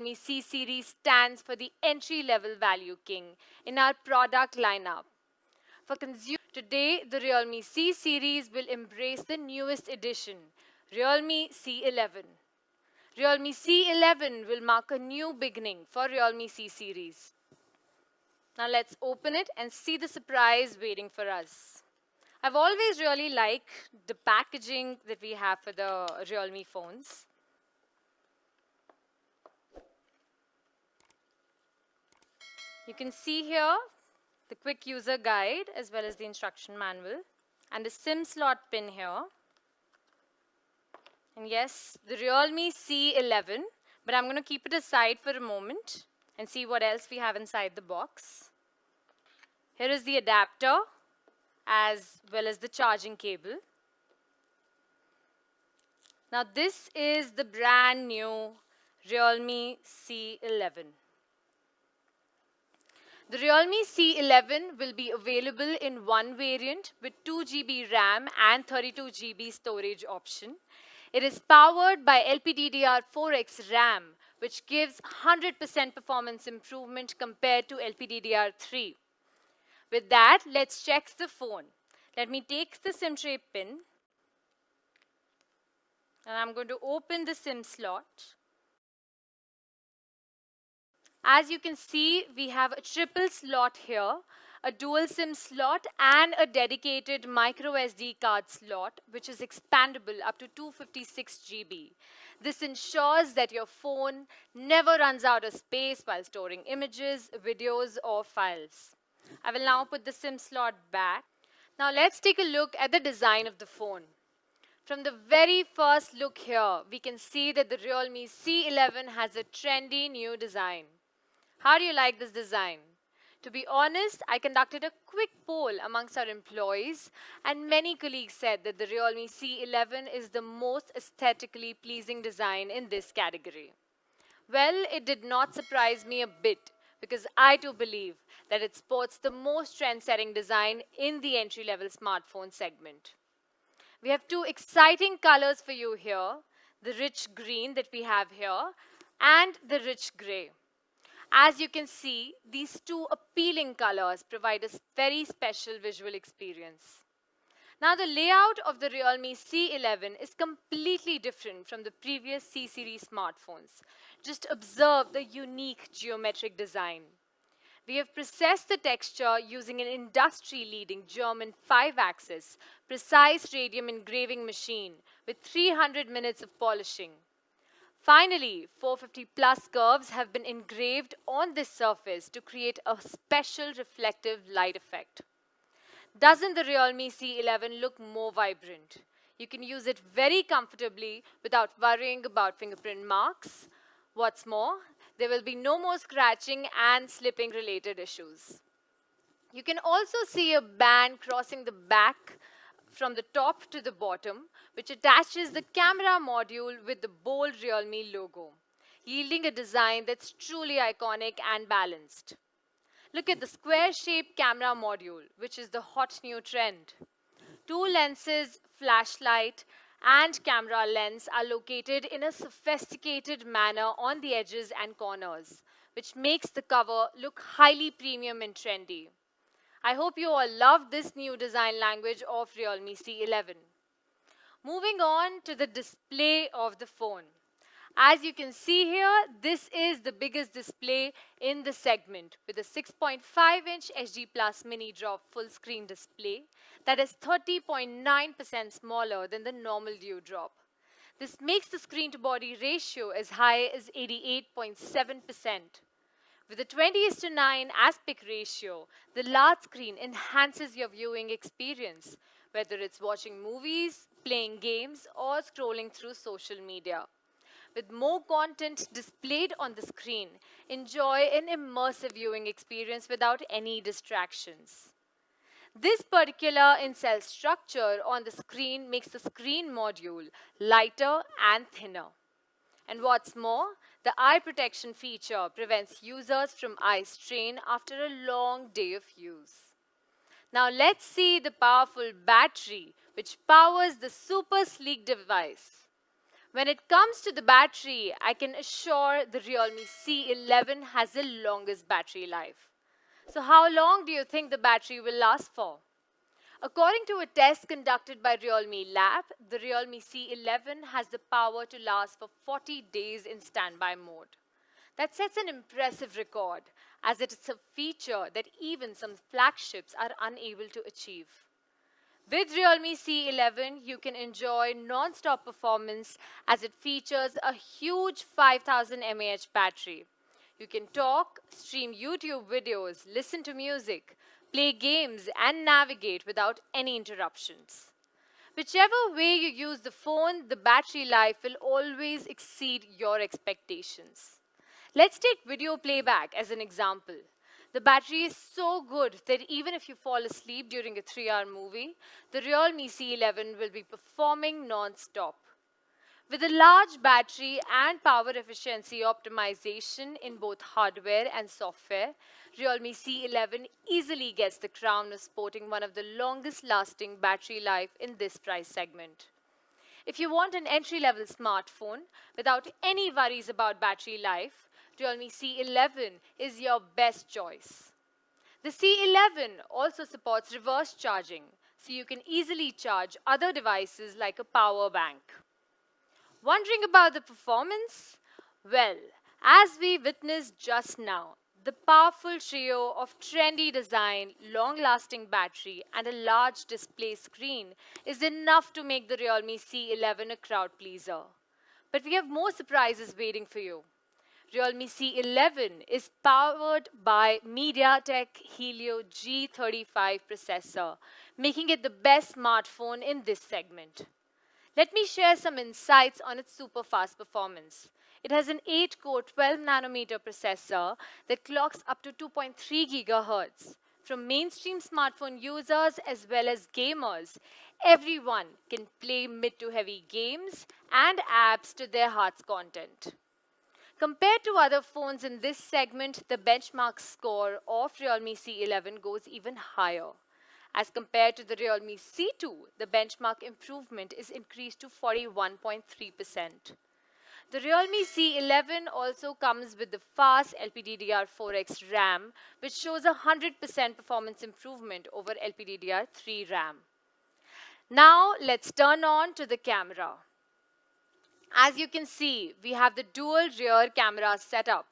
Realme C series stands for the entry-level value king in our product lineup. For consumers today, the Realme C series will embrace the newest edition, Realme C11. Realme C11 will mark a new beginning for Realme C series. Now let's open it and see the surprise waiting for us. I've always really liked the packaging that we have for the Realme phones. You can see here the quick user guide as well as the instruction manual and the SIM slot pin here. And yes, the Realme C11, but I'm going to keep it aside for a moment and see what else we have inside the box. Here is the adapter as well as the charging cable. Now this is the brand new Realme C11. The Realme C11 will be available in one variant with 2 GB RAM and 32 GB storage option. It is powered by LPDDR4X RAM, which gives 100% performance improvement compared to LPDDR3. With that, let's check the phone. Let me take the SIM tray pin, and I'm going to open the SIM slot. As you can see, we have a triple slot here, a dual SIM slot and a dedicated micro SD card slot, which is expandable up to 256 GB. This ensures that your phone never runs out of space while storing images, videos, or files. I will now put the SIM slot back. Now let's take a look at the design of the phone. From the very first look here, we can see that the Realme C11 has a trendy new design. How do you like this design? To be honest, I conducted a quick poll amongst our employees, and many colleagues said that the Realme C11 is the most aesthetically pleasing design in this category. Well, it did not surprise me a bit, because I too believe that it sports the most trend-setting design in the entry-level smartphone segment. We have two exciting colors for you here, the rich green that we have here and the rich gray. As you can see, these two appealing colors provide a very special visual experience. Now the layout of the Realme C11 is completely different from the previous C series smartphones. Just observe the unique geometric design. We have processed the texture using an industry-leading German 5-axis precise radium engraving machine with 300 minutes of polishing. Finally, 450 plus curves have been engraved on this surface to create a special reflective light effect. Doesn't the Realme C11 look more vibrant? You can use it very comfortably without worrying about fingerprint marks. What's more, there will be no more scratching and slipping related issues. You can also see a band crossing the back from the top to the bottom, which attaches the camera module with the bold Realme logo, yielding a design that's truly iconic and balanced. Look at the square-shaped camera module, which is the hot new trend. Two lenses, flashlight, and camera lens are located in a sophisticated manner on the edges and corners, which makes the cover look highly premium and trendy. I hope you all love this new design language of Realme C11. Moving on to the display of the phone. As you can see here, this is the biggest display in the segment with a 6.5-inch HD Plus Mini Drop full screen display that is 30.9% smaller than the normal Dewdrop. This makes the screen to body ratio as high as 88.7%. With a 20:9 aspect ratio, the large screen enhances your viewing experience, whether it's watching movies, playing games, or scrolling through social media. With more content displayed on the screen, enjoy an immersive viewing experience without any distractions. This particular in-cell structure on the screen makes the screen module lighter and thinner. And what's more, the eye protection feature prevents users from eye strain after a long day of use. Now let's see the powerful battery which powers the super sleek device. When it comes to the battery, I can assure the Realme C11 has the longest battery life. So how long do you think the battery will last for? According to a test conducted by Realme Lab, the Realme C11 has the power to last for 40 days in standby mode. That sets an impressive record, as it is a feature that even some flagships are unable to achieve. With Realme C11, you can enjoy non-stop performance as it features a huge 5000 mAh battery. You can talk, stream YouTube videos, listen to music, play games, and navigate without any interruptions. Whichever way you use the phone, the battery life will always exceed your expectations. Let's take video playback as an example. The battery is so good that even if you fall asleep during a 3-hour movie, the Realme C11 will be performing non-stop. With a large battery and power efficiency optimization in both hardware and software, Realme C11 easily gets the crown of sporting one of the longest lasting battery life in this price segment. If you want an entry-level smartphone without any worries about battery life, Realme C11 is your best choice. The C11 also supports reverse charging, so you can easily charge other devices like a power bank. Wondering about the performance? Well, as we witnessed just now, the powerful trio of trendy design, long-lasting battery, and a large display screen is enough to make the Realme C11 a crowd pleaser. But we have more surprises waiting for you. Realme C11 is powered by MediaTek Helio G35 processor, making it the best smartphone in this segment. Let me share some insights on its super fast performance. It has an 8-core 12-nanometer processor that clocks up to 2.3 GHz. From mainstream smartphone users as well as gamers, everyone can play mid to heavy games and apps to their heart's content. Compared to other phones in this segment, the benchmark score of Realme C11 goes even higher. As compared to the Realme C2, the benchmark improvement is increased to 41.3%. The Realme C11 also comes with the fast LPDDR4X RAM, which shows a 100% performance improvement over LPDDR3 RAM. Now, let's turn on to the camera. As you can see, we have the dual rear camera setup.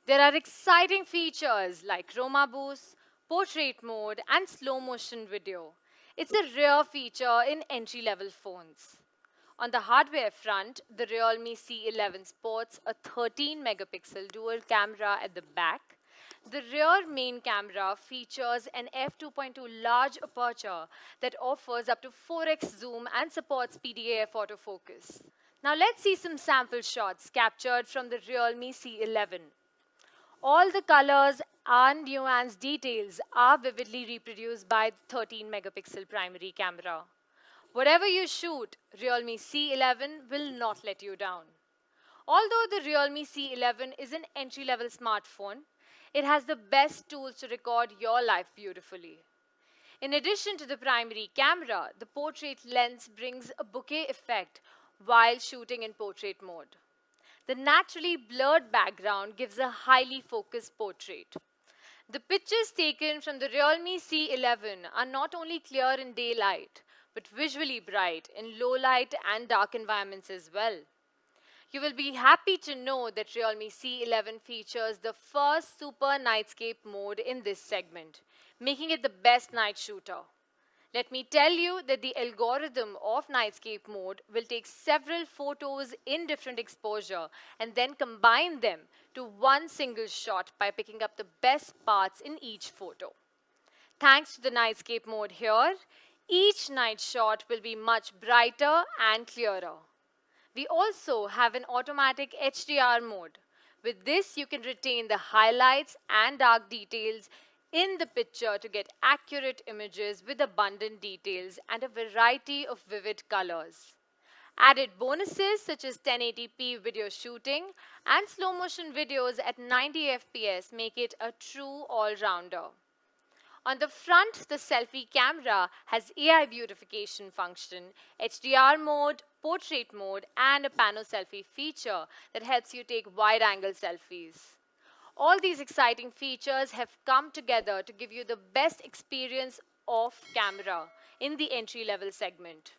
There are exciting features like Chroma Boost, portrait mode, and slow motion video. It's a rare feature in entry-level phones. On the hardware front, the Realme C11 sports a 13-megapixel dual camera at the back. The rear main camera features an f2.2 large aperture that offers up to 4x zoom and supports PDAF autofocus. Now let's see some sample shots captured from the Realme C11. All the colors and nuance details are vividly reproduced by the 13-megapixel primary camera. Whatever you shoot, Realme C11 will not let you down. Although the Realme C11 is an entry-level smartphone, it has the best tools to record your life beautifully. In addition to the primary camera, the portrait lens brings a bokeh effect while shooting in portrait mode. The naturally blurred background gives a highly focused portrait. The pictures taken from the Realme C11 are not only clear in daylight, but visually bright in low light and dark environments as well. You will be happy to know that Realme C11 features the first super nightscape mode in this segment, making it the best night shooter. Let me tell you that the algorithm of nightscape mode will take several photos in different exposure and then combine them to one single shot by picking up the best parts in each photo. Thanks to the nightscape mode here, each night shot will be much brighter and clearer. We also have an automatic HDR mode. With this, you can retain the highlights and dark details in the picture to get accurate images with abundant details and a variety of vivid colors. Added bonuses such as 1080p video shooting and slow motion videos at 90 FPS make it a true all-rounder. On the front, the selfie camera has AI beautification function, HDR mode, portrait mode and a pano selfie feature that helps you take wide-angle selfies. All these exciting features have come together to give you the best experience of camera in the entry-level segment.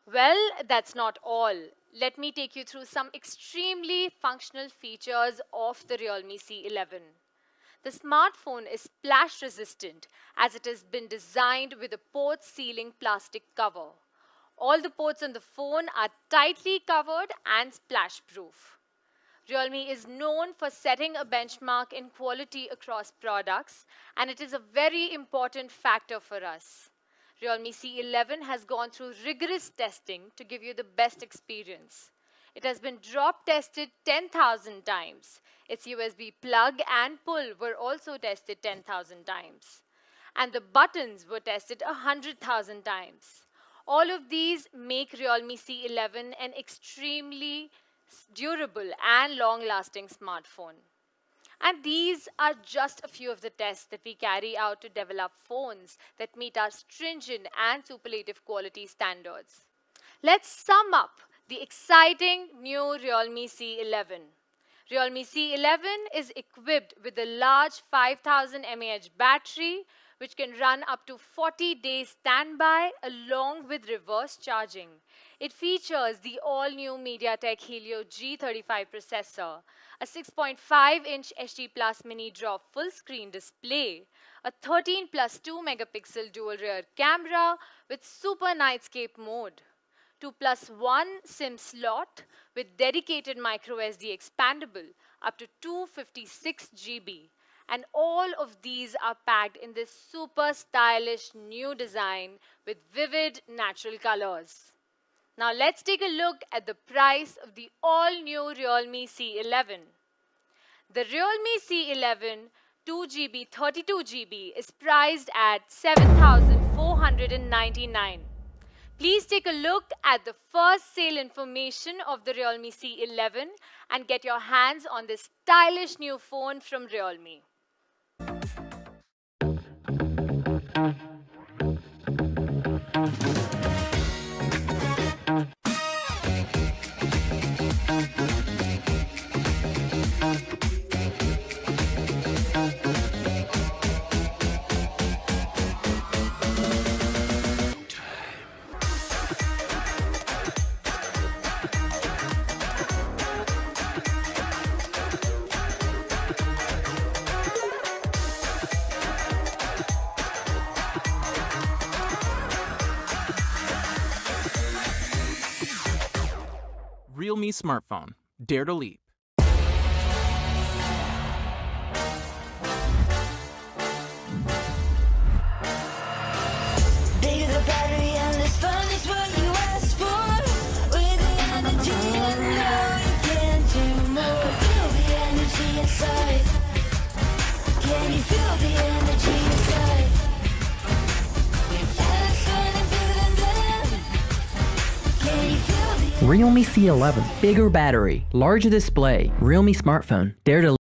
Well, that's not all. Let me take you through some extremely functional features of the Realme C11. The smartphone is splash resistant as it has been designed with a port sealing plastic cover. All the ports on the phone are tightly covered and splash proof. Realme is known for setting a benchmark in quality across products, and it is a very important factor for us. Realme C11 has gone through rigorous testing to give you the best experience. It has been drop tested 10,000 times. Its USB plug and pull were also tested 10,000 times. And the buttons were tested 100,000 times. All of these make Realme C11 an extremely durable and long-lasting smartphone. And these are just a few of the tests that we carry out to develop phones that meet our stringent and superlative quality standards. Let's sum up the exciting new Realme C11. Realme C11 is equipped with a large 5000 mAh battery which can run up to 40 days standby along with reverse charging. It features the all-new MediaTek Helio G35 processor, a 6.5-inch HD Plus mini drop full-screen display, a 13+2 megapixel dual rear camera with super nightscape mode, 2+1 SIM slot with dedicated microSD expandable up to 256 GB. And all of these are packed in this super stylish new design with vivid natural colors. Now let's take a look at the price of the all-new Realme C11. The Realme C11 2GB 32GB is priced at 7,499. Please take a look at the first sale information of the Realme C11 and get your hands on this stylish new phone from Realme. Realme smartphone. Dare to leap. Bigger the battery and this fun is what you asked for. With the energy and know you can do more. Feel the energy inside. Can you feel the energy inside? And it's running bigger than them. Can you feel the Realme C11, bigger battery, larger display, Realme smartphone, dare to